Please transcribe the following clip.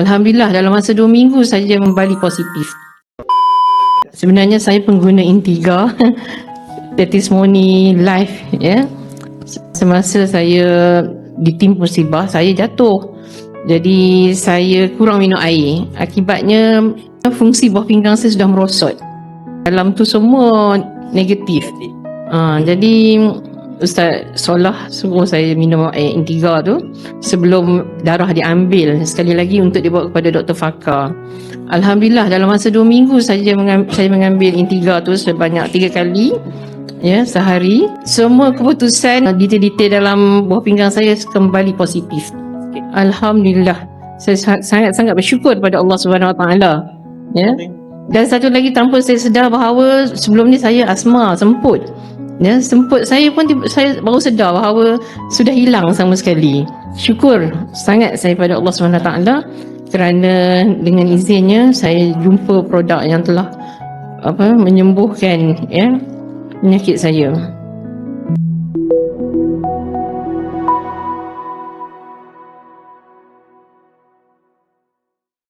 Alhamdulillah dalam masa 2 minggu saja kembali positif. Sebenarnya saya pengguna Intiga testimoni live ya. Semasa saya ditimpa musibah, saya jatuh. Jadi saya kurang minum air. Akibatnya fungsi buah pinggang saya sudah merosot. Dalam tu semua negatif. Jadi Ustaz Solah suruh saya minum air Intiga tu sebelum darah diambil sekali lagi untuk dibawa kepada Dr. Fakar. Alhamdulillah dalam masa 2 minggu saja saya mengambil Intiga tu sebanyak 3 kali ya sehari. Semua keputusan detail-detail dalam buah pinggang saya kembali positif. Alhamdulillah. Saya sangat bersyukur kepada Allah Subhanahu Wa Taala. Ya. Dan satu lagi tanpa saya sedar bahawa sebelum ni saya asma semput. Ya, semput saya pun saya baru sedar bahawa sudah hilang sama sekali. Syukur sangat saya pada Allah SWT kerana dengan izinnya saya jumpa produk yang telah menyembuhkan ya penyakit saya.